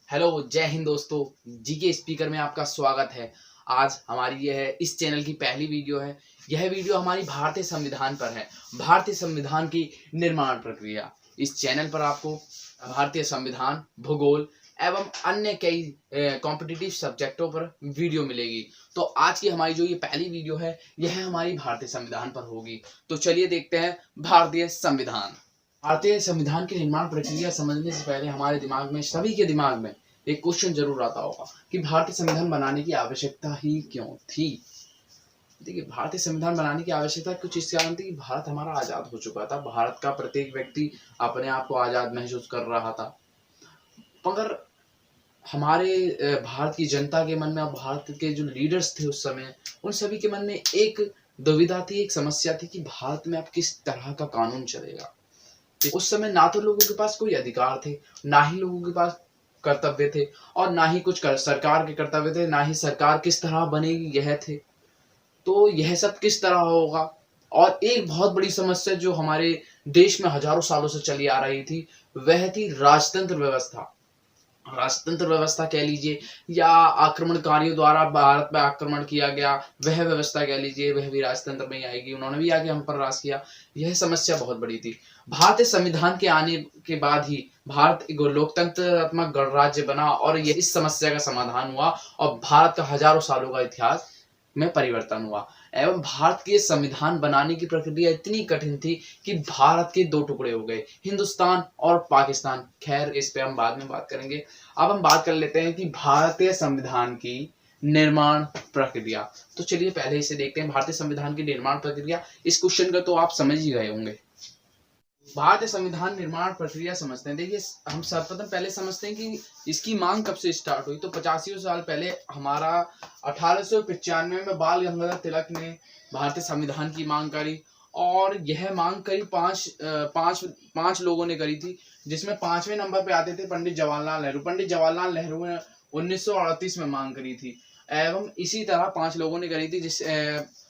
Hello, जय हिंद दोस्तों। GK speaker में आपका स्वागत है। आज हमारी यह इस चैनल की पहली वीडियो है। यह वीडियो हमारी भारतीय संविधान पर है, भारतीय संविधान की निर्माण प्रक्रिया। इस चैनल पर आपको भारतीय संविधान, भूगोल एवं अन्य कई कॉम्पिटिटिव सब्जेक्टों पर वीडियो मिलेगी। तो आज की हमारी जो ये पहली वीडियो है, यह हमारी भारतीय संविधान पर होगी। तो चलिए देखते हैं भारतीय संविधान। भारतीय संविधान की निर्माण प्रक्रिया समझने से पहले हमारे दिमाग में, सभी के दिमाग में एक क्वेश्चन जरूर आता होगा कि भारतीय संविधान बनाने की आवश्यकता ही क्यों थी। देखिए, भारतीय संविधान बनाने की आवश्यकता कुछ इस कारण थी कि भारत हमारा आजाद हो चुका था। भारत का प्रत्येक व्यक्ति अपने आप को आजाद महसूस कर रहा था। मगर हमारे भारत की जनता के मन में और भारत के जो लीडर्स थे उस समय, उन सभी के मन में एक दुविधा थी, एक समस्या थी कि भारत में अब किस तरह का कानून चलेगा। उस समय ना तो लोगों के पास कोई अधिकार थे, ना ही लोगों के पास कर्तव्य थे, और ना ही कुछ सरकार के कर्तव्य थे, ना ही सरकार किस तरह बनेगी यह थे। तो यह सब किस तरह होगा। और एक बहुत बड़ी समस्या जो हमारे देश में हजारों सालों से चली आ रही थी, वह थी राजतंत्र व्यवस्था। राजतंत्र व्यवस्था कह लीजिए, या आक्रमणकारियों द्वारा भारत पर आक्रमण किया गया, वह व्यवस्था कह लीजिए, वह भी राजतंत्र में ही आएगी। उन्होंने भी आगे हम पर राज किया। यह समस्या बहुत बड़ी थी। भारतीय संविधान के आने के बाद ही भारत एक लोकतंत्रात्मक गणराज्य बना और यह इस समस्या का समाधान हुआ, और भारत का हजारों सालों का इतिहास में परिवर्तन हुआ। एवं भारत के संविधान बनाने की प्रक्रिया इतनी कठिन थी कि भारत के दो टुकड़े हो गए, हिंदुस्तान और पाकिस्तान। खैर, इस पे हम बाद में बात करेंगे। अब हम बात कर लेते हैं कि भारतीय संविधान की निर्माण प्रक्रिया। तो चलिए पहले इसे देखते हैं, भारतीय संविधान की निर्माण प्रक्रिया। इस क्वेश्चन का तो आप समझ ही गए होंगे। भारतीय संविधान निर्माण प्रक्रिया समझते हैं। देखिए, हम सर्वप्रथम पहले समझते हैं कि इसकी मांग कब से स्टार्ट हुई। तो 85 साल पहले हमारा 1895 में बाल गंगाधर तिलक ने भारतीय संविधान की मांग करी, और यह मांग करीब पांच लोगों ने करी थी, जिसमें 5वें नंबर पे आते थे पंडित जवाहरलाल नेहरू। पंडित जवाहरलाल नेहरू ने 1938 में मांग करी थी। एवं इसी तरह 5 लोगों ने करी थी, जिस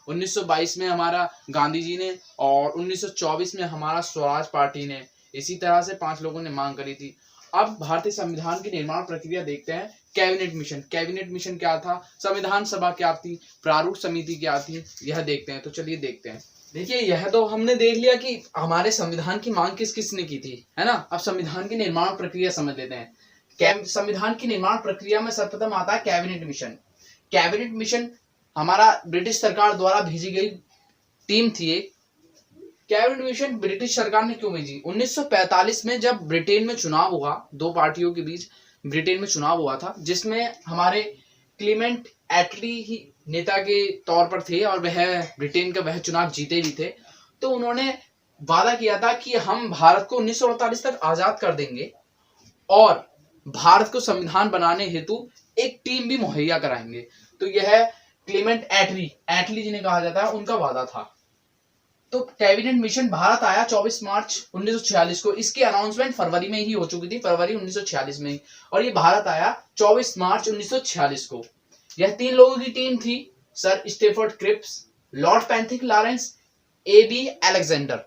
1922 में हमारा गांधी जी ने, और 1924 में हमारा स्वराज पार्टी ने। इसी तरह से 5 लोगों ने मांग करी थी। अब भारतीय संविधान की निर्माण प्रक्रिया देखते हैं। कैबिनेट मिशन, कैबिनेट मिशन क्या था, संविधान सभा क्या थी, प्रारूप समिति क्या थी, यह देखते हैं। तो चलिए देखते हैं। देखिए, यह तो हमने देख लिया कि हमारे संविधान की मांग किस किस ने की थी, है ना। अब संविधान की निर्माण प्रक्रिया समझ लेते हैं। संविधान की निर्माण प्रक्रिया में सर्वप्रथम आता है कैबिनेट मिशन। कैबिनेट मिशन हमारा ब्रिटिश सरकार द्वारा भेजी गई टीम थी एक। कैबिनेट मिशन ब्रिटिश सरकार ने क्यों भेजी? 1945 में जब ब्रिटेन में चुनाव हुआ, दो पार्टियों के बीच ब्रिटेन में चुनाव हुआ था, जिसमें हमारे क्लीमेंट एटली ही नेता के तौर पर थे, और वह ब्रिटेन का वह चुनाव जीते भी थे। तो उन्होंने वादा किया था कि हम भारत को 1948 तक आजाद कर देंगे, और भारत को संविधान बनाने हेतु एक टीम भी मुहैया कराएंगे। तो यह क्लीमेंट एटली जिन्हें कहा जाता है, उनका वादा था। तो कैबिनेट मिशन भारत आया 24 मार्च 1946 को। इसकी अनाउंसमेंट फरवरी में ही हो चुकी थी, फरवरी 1946 में ही, और ये भारत आया 24 मार्च 1946 को। यह 3 लोगों की टीम थी, sir Stafford Cripps, lord Pethick Lawrence, A.B. Alexander.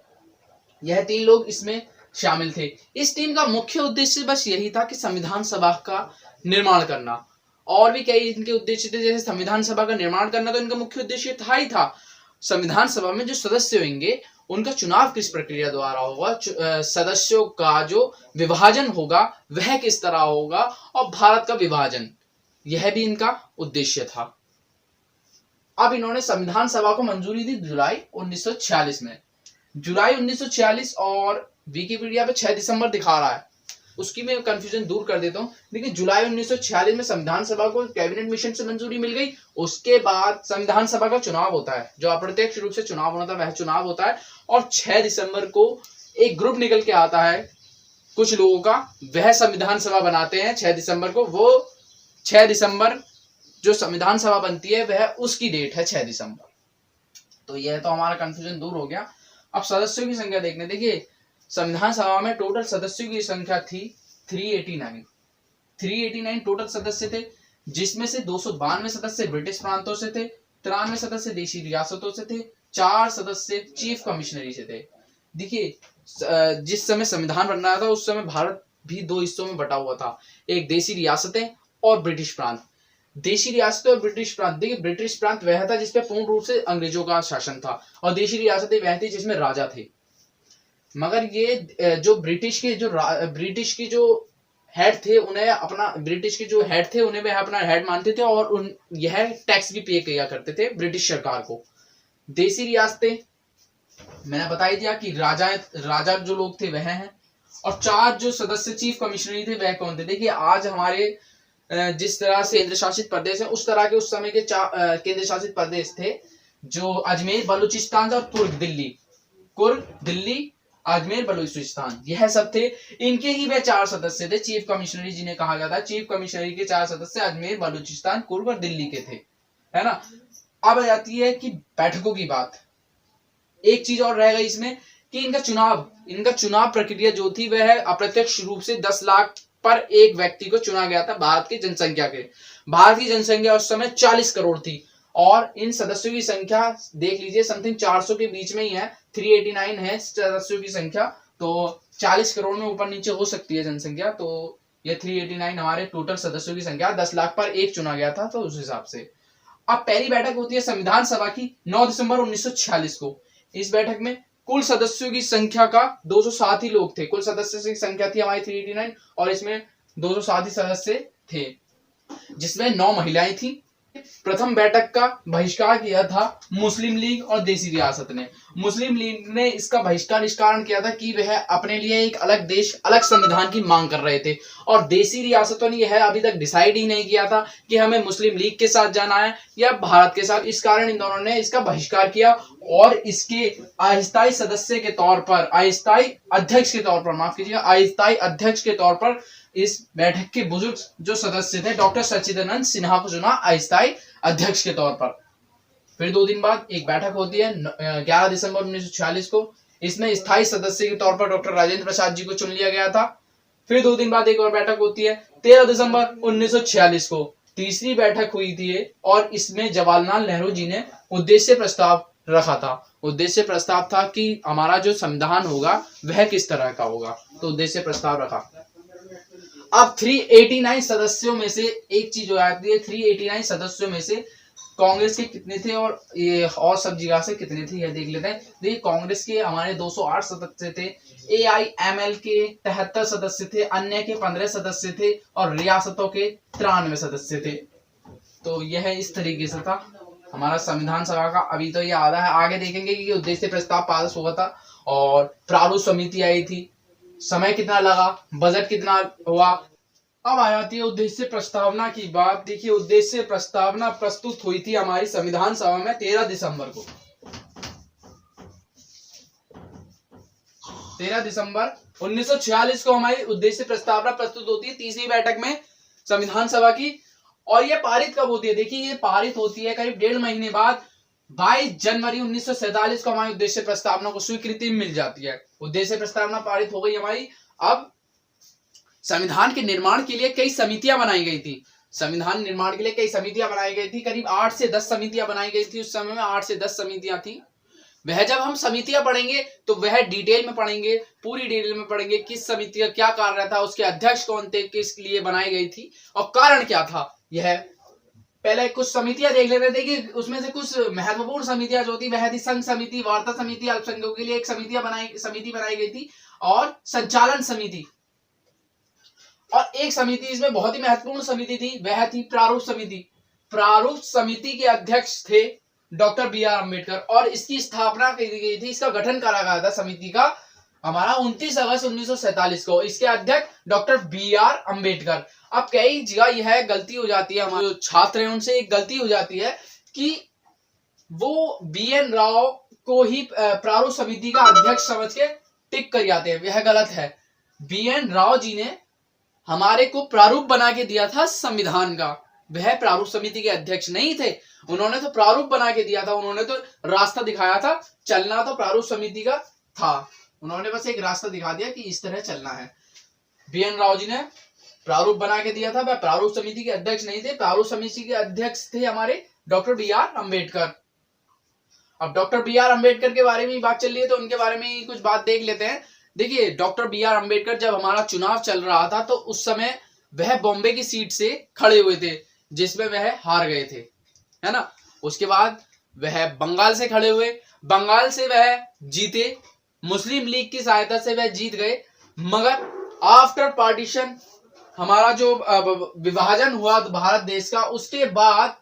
यह 3 लोग इसमें शामिल थे। इस टीम का मुख्य उद्देश्य बस यही था कि संविधान सभा का निर्माण करना। और भी कई इनके उद्देश्य थे, जैसे संविधान सभा का निर्माण करना तो इनका मुख्य उद्देश्य था ही था। संविधान सभा में जो सदस्य होंगे, उनका चुनाव किस प्रक्रिया द्वारा होगा, सदस्यों का जो विभाजन होगा वह किस तरह होगा, और भारत का विभाजन, यह भी इनका उद्देश्य था। अब इन्होंने संविधान सभा को मंजूरी दी जुलाई 1946 में। जुलाई 1946, और विकिपीडिया पे 6 दिसंबर दिखा रहा है, उसकी मैं कंफ्यूजन दूर कर देता हूं। देखिए, जुलाई 1946 में संविधान सभा को कैबिनेट मिशन से मंजूरी मिल गई। उसके बाद संविधान सभा का चुनाव होता है, जो अप्रत्यक्ष रूप से चुनाव होना था वह चुनाव होता है, और 6 दिसंबर को एक ग्रुप निकल के आता है कुछ लोगों का, वह संविधान सभा बनाते हैं 6 दिसंबर को। वो 6 दिसंबर जो संविधान सभा बनती है, वह उसकी डेट है 6 दिसंबर। तो यह तो हमारा कंफ्यूजन दूर हो गया। अब सदस्यों की संख्या देखने। देखिए, संविधान सभा में टोटल सदस्यों की संख्या थी 389 टोटल सदस्य थे, जिसमें से 292 सदस्य ब्रिटिश प्रांतों से थे, 93 सदस्य देशी रियासतों से थे, 4 सदस्य चीफ कमिश्नरी से थे। देखिए, जिस समय संविधान बन रहा था उस समय भारत भी दो हिस्सों में बटा हुआ था, एक देशी रियासतें और ब्रिटिश प्रांत। देशी रियासतें और ब्रिटिश प्रांत, देखिए ब्रिटिश प्रांत वह था जिसपे पूर्ण रूप से अंग्रेजों का शासन था, और देशी रियासतें वह थी जिसमें राजा थे। मगर ये जो ब्रिटिश की जो हेड थे उन्हें अपना ब्रिटिश के जो हेड थे उन्हें वह अपना हेड मानते थे, और यह टैक्स भी पे किया करते थे ब्रिटिश सरकार को। देशी रियासतें मैंने बताई दिया कि राजा जो लोग थे वह हैं, और चार जो सदस्य चीफ कमिश्नरी थे वह कौन थे। देखिए आज हमारे जिस तरह से केंद्र शासित प्रदेश है उस तरह के उस समय के केंद्र शासित प्रदेश थे, जो अजमेर बलूचिस्तान और कुर्ग दिल्ली अजमेर बलूचिस्तान, यह सब थे। इनके ही वह चार सदस्य थे चीफ कमिश्नरी जिन्हें कहा जाता है। चीफ कमिश्नरी के चार सदस्य अजमेर बलूचिस्तान कुर्ग और दिल्ली के थे, है ना। अब आ जाती है कि बैठकों की बात। एक चीज और रह गई इसमें कि इनका चुनाव प्रक्रिया जो थी वह अप्रत्यक्ष रूप से 10 लाख पर एक व्यक्ति को चुना गया था। भारत की जनसंख्या उस समय 40 करोड़ थी, और इन सदस्यों की संख्या देख लीजिए समथिंग 400 के बीच में ही है, 389 है सदस्यों की संख्या, तो 40 करोड़ में ऊपर नीचे हो सकती है जनसंख्या। तो ये 389 हमारे टोटल सदस्यों की संख्या, 10 लाख पर एक चुना गया था, तो उस हिसाब से। अब पहली बैठक होती है संविधान सभा की 9 दिसंबर 1946 को। इस बैठक में कुल सदस्यों की संख्या का 207 ही लोग थे। कुल सदस्यों की संख्या थी हमारी 389, और इसमें 207 ही सदस्य थे, जिसमें 9 महिलाएं थी। प्रथम बैठक का बहिष्कार किया था मुस्लिम लीग और देशी रियासत ने। मुस्लिम लीग ने इसका बहिष्कार इस कारण किया था कि वह अपने लिए एक अलग देश, अलग संविधान की मांग कर रहे थे, और देशी रियासतों ने यह अभी तक डिसाइड ही नहीं किया था कि हमें मुस्लिम लीग के साथ जाना है या भारत के साथ। इस कारण इन दोनों ने इसका बहिष्कार किया, और इसके अस्थायी सदस्य के तौर पर, अस्थायी अध्यक्ष के तौर पर, माफ कीजिएगा, अस्थायी अध्यक्ष के तौर पर इस बैठक के बुजुर्ग जो सदस्य थे डॉक्टर सच्चिदानंद सिन्हा को चुना अस्थायी अध्यक्ष के तौर पर। फिर 2 दिन बाद एक बैठक होती है 11 दिसंबर 1946 को। इसमें स्थायी सदस्य के तौर पर डॉक्टर राजेंद्र प्रसाद जी को चुन लिया गया था। फिर 2 दिन बाद एक और बैठक होती है 13 दिसंबर 1946 को। तीसरी बैठक हुई थी, और इसमें जवाहरलाल नेहरू जी ने उद्देश्य प्रस्ताव रखा था। उद्देश्य प्रस्ताव था कि हमारा जो संविधान होगा वह किस तरह का होगा, तो उद्देश्य प्रस्ताव रखा। अब 389 सदस्यों में से एक चीज हो जाती है, 389 सदस्यों में से कांग्रेस के कितने थे और ये और सब जगह से कितने थे यह देख लेते हैं। देखिए कांग्रेस के हमारे 208 सदस्य थे, AIML के 73 सदस्य थे, अन्य के 15 सदस्य थे, और रियासतों के 93 सदस्य थे। तो यह इस तरीके से था हमारा संविधान सभा का। अभी तो ये आधा है, आगे देखेंगे कि उद्देश्य प्रस्ताव पास हुआ था और प्रारूप समिति आई थी, समय कितना लगा, बजट कितना हुआ। अब आ जाती है उद्देश्य प्रस्तावना की बात। देखिए उद्देश्य प्रस्तावना प्रस्तुत हुई थी हमारी संविधान सभा में 13 दिसंबर को। 13 दिसंबर 1946 को हमारी उद्देश्य प्रस्तावना प्रस्तुत होती है तीसरी बैठक में संविधान सभा की। और यह पारित कब होती है, देखिए ये पारित होती है करीब 1.5 महीने बाद 22 जनवरी 1947 को हमारी उद्देश्य प्रस्तावना को स्वीकृति मिल जाती है। उद्देश्य प्रस्तावना पारित हो गई हमारी। अब संविधान के निर्माण के लिए कई समितियां बनाई गई थी। संविधान निर्माण के लिए कई समितियां बनाई गई थी, करीब 8 से 10 समितियां बनाई गई थी। उस समय में 8 से 10 समितियां थी। वह जब हम समितियां पढ़ेंगे तो वह डिटेल में पढ़ेंगे, पूरी डिटेल में पढ़ेंगे किस समिति का क्या कार्य था, उसके अध्यक्ष कौन थे, किस लिए बनाई गई थी और कारण क्या था। यह पहले कुछ समितियां देख लेते थे कि उसमें से कुछ महत्वपूर्ण समितियां जो थी वह थी संघ समिति, वार्ता समिति, अल्पसंख्यकों के लिए एक समिति बनाई गई थी, और संचालन समिति। और एक समिति इसमें बहुत ही महत्वपूर्ण समिति थी, वह थी प्रारूप समिति। प्रारूप समिति के अध्यक्ष थे डॉक्टर BR अम्बेडकर, और इसकी स्थापना की गई थी, इसका गठन करा गया था समिति का हमारा 29 अगस्त 1947 को। इसके अध्यक्ष डॉक्टर BR अम्बेडकर। अब कई जगह यह गलती हो जाती है, हमारे जो छात्र हैं उनसे एक गलती हो जाती है कि वो BN राव को ही प्रारूप समिति का अध्यक्ष समझ के टिक कर जाते हैं। यह गलत है। BN राव जी ने हमारे को प्रारूप बना के दिया था संविधान का, वह प्रारूप समिति के अध्यक्ष नहीं थे। उन्होंने तो प्रारूप बना के दिया था, उन्होंने तो रास्ता दिखाया था, चलना तो प्रारूप समिति का था। उन्होंने बस एक रास्ता दिखा दिया कि इस तरह चलना है। BN राव जी ने प्रारूप बना के दिया था, वह प्रारूप समिति के अध्यक्ष नहीं थे। प्रारूप समिति के अध्यक्ष थे हमारे डॉक्टर BR अम्बेडकर। अब डॉक्टर BR अम्बेडकर के बारे में बात चल रही है तो उनके बारे में कुछ बात देख लेते हैं। देखिए डॉक्टर बी आर अम्बेडकर जब हमारा चुनाव चल रहा था तो उस समय वह बॉम्बे की सीट से खड़े हुए थे जिसमें वह हार गए थे, है ना। उसके बाद वह बंगाल से खड़े हुए, बंगाल से वह जीते, मुस्लिम लीग की सहायता से वह जीत गए। मगर आफ्टर पार्टीशन, हमारा जो विभाजन हुआ भारत देश का, उसके बाद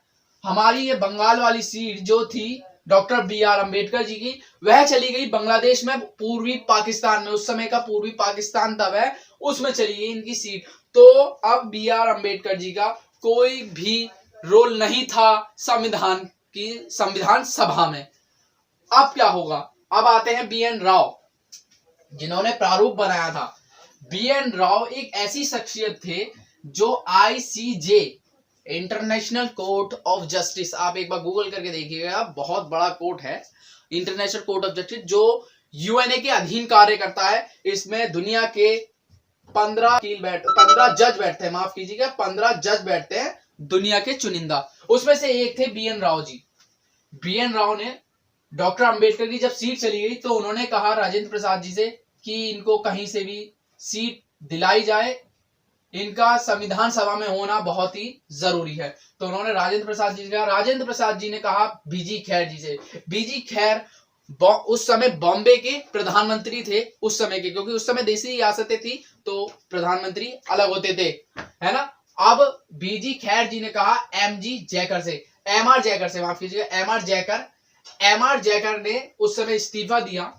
हमारी ये बंगाल वाली सीट जो थी doctor B R Ambedkar ji की, वह चली गई बांग्लादेश में, पूर्वी पाकिस्तान में। उस समय का पूर्वी पाकिस्तान था वह, उसमें चली गई इनकी सीट। तो अब बी आर अम्बेडकर जी का कोई भी रोल नहीं था संविधान सभा में। अब क्या होगा, अब आते हैं बी एन राव जिन्होंने प्रारूप बनाया था। बी एन राव एक ऐसी शख्सियत थे जो ICJ, international court of justice, आप एक बार गूगल करके देखिएगा, बहुत बड़ा कोर्ट है इंटरनेशनल कोर्ट ऑफ जस्टिस, जो यूएनए के अधीन कार्य करता है। इसमें दुनिया के 15 जज बैठते हैं, माफ कीजिएगा 15 जज बैठते हैं दुनिया के चुनिंदा। उसमें से एक थे B N Rao ji. B N Rao ने डॉक्टर अंबेडकर की जब सीट चली गई तो उन्होंने कहा राजेंद्र प्रसाद जी से कि इनको कहीं से भी सीट दिलाई जाए, इनका संविधान सभा में होना बहुत ही जरूरी है। तो उन्होंने राजेंद्र प्रसाद जी से कहा, राजेंद्र प्रसाद जी ने कहा बीजी खैर जी से। बीजी खैर उस समय बॉम्बे के प्रधानमंत्री थे उस समय के, क्योंकि उस समय देसी रियासतें थी तो प्रधानमंत्री अलग होते थे, है ना। अब बीजी खैर जी ने कहा एम आर जयकर से, माफ कीजिएगा एम आर जयकर ने उस समय इस्तीफा दिया।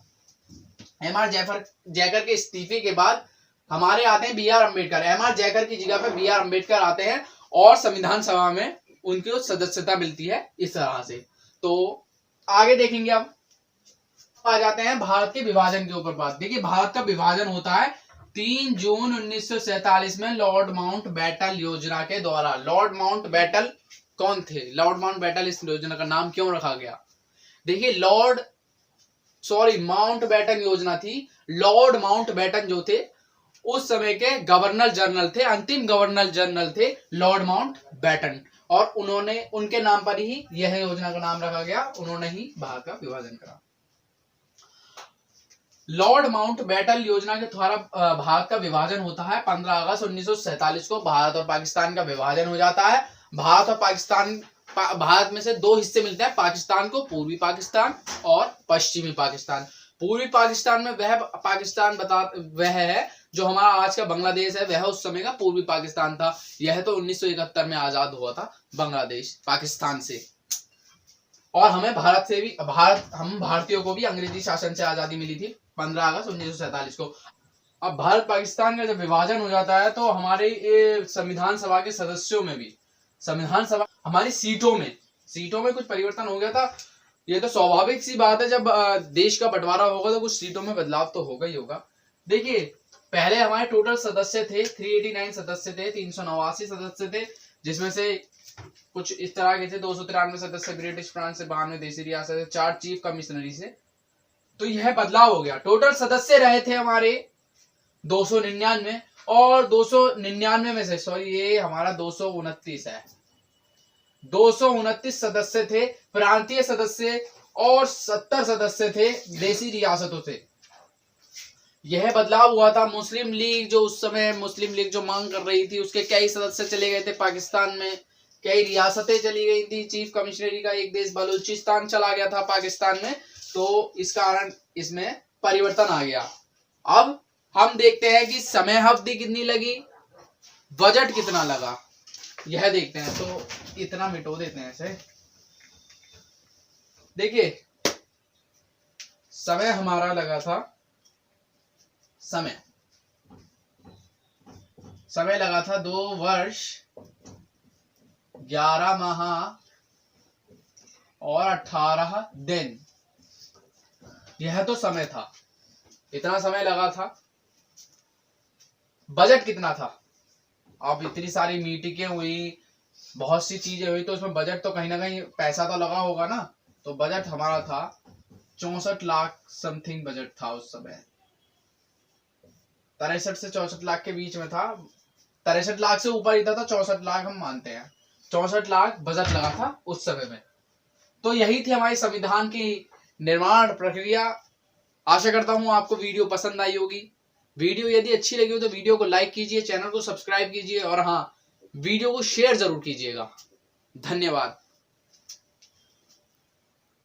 एम आर जयकर के इस्तीफे के बाद हमारे आते हैं B R Ambedkar. M R Jayakar की जगह पे बी आर अम्बेडकर आते हैं और संविधान सभा में उनकी सदस्यता मिलती है इस तरह से। तो आगे देखेंगे, अब आ जाते हैं भारत के विभाजन के ऊपर बात। देखिए भारत का विभाजन होता है 3 जून 1947 में लॉर्ड माउंटबेटन योजना के द्वारा। लॉर्ड माउंटबेटन कौन थे? लॉर्ड माउंटबेटन इस योजना का नाम क्यों रखा गया? देखिए माउंटबेटन योजना थी। लॉर्ड माउंटबेटन जो थे उस समय के गवर्नर जनरल थे, अंतिम गवर्नर जनरल थे लॉर्ड माउंटबेटन, और उन्होंने, उनके नाम पर ही यह योजना का नाम रखा गया, उन्होंने ही भारत का विभाजन करा। लॉर्ड माउंटबेटन योजना के द्वारा भारत का विभाजन होता है। 15 अगस्त 1947 को भारत और पाकिस्तान का विभाजन हो जाता है। भारत में से 2 हिस्से मिलते हैं पाकिस्तान को, पूर्वी पाकिस्तान और पश्चिमी पाकिस्तान। पूर्वी पाकिस्तान में वह है जो हमारा आज का बांग्लादेश है, वह उस समय का पूर्वी पाकिस्तान था। यह तो 1971 में आजाद हुआ था बांग्लादेश पाकिस्तान से, और हमें हम भारतीयों को भी अंग्रेजी शासन से आजादी मिली थी 15 अगस्त 1947 को। अब भारत पाकिस्तान का जब विभाजन हो जाता है तो हमारे संविधान सभा के सदस्यों में भी, संविधान सभा हमारी सीटों में कुछ परिवर्तन हो गया था। ये तो स्वाभाविक सी बात है, जब देश का बंटवारा होगा तो कुछ सीटों में बदलाव तो होगा ही होगा। देखिए पहले हमारे टोटल सदस्य थे 389 सदस्य थे, 389 सदस्य थे, जिसमें से कुछ इस तरह के थे 293 सदस्य ब्रिटिश फ्रांस से, 92 देसी रियासत से, 4 चीफ कमिश्नरी से। तो यह बदलाव हो गया। टोटल सदस्य रहे थे हमारे 299, और 299 में से ये हमारा 229 है, 229 सदस्य थे प्रांतीय सदस्य और 70 सदस्य थे देसी रियासतों से। यह बदलाव हुआ था। मुस्लिम लीग जो मांग कर रही थी, उसके कई सदस्य चले गए थे पाकिस्तान में, कई रियासतें चली गई थी, चीफ कमिश्नरी का एक देश बलूचिस्तान चला गया था पाकिस्तान में, तो इस कारण इसमें परिवर्तन आ गया। अब हम देखते हैं कि समय अवधि कितनी लगी, बजट कितना लगा, यह देखते हैं। तो इतना मिटो देते हैं इसे। देखिए समय हमारा लगा था, समय लगा था 2 वर्ष 11 माह और 18 दिन। यह तो समय था, इतना समय लगा था। बजट कितना था? अब इतनी सारी मीटिंगें हुई, बहुत सी चीजें हुई, तो उसमें बजट तो कहीं ना कहीं पैसा तो लगा होगा ना। तो बजट हमारा था 64 लाख समथिंग बजट था उस समय, 63 से 64 लाख के बीच में था। 63 लाख से ऊपर ही था, तो 64 लाख हम मानते हैं, 64 लाख बजट लगा था उस समय में। तो यही थी हमारे संविधान की निर्माण प्रक्रिया। आशा करता हूँ आपको वीडियो पसंद आई होगी। वीडियो यदि अच्छी लगी हो तो वीडियो को लाइक कीजिए, चैनल को सब्सक्राइब कीजिए और हाँ, वीडियो को शेयर जरूर कीजिएगा। धन्यवाद।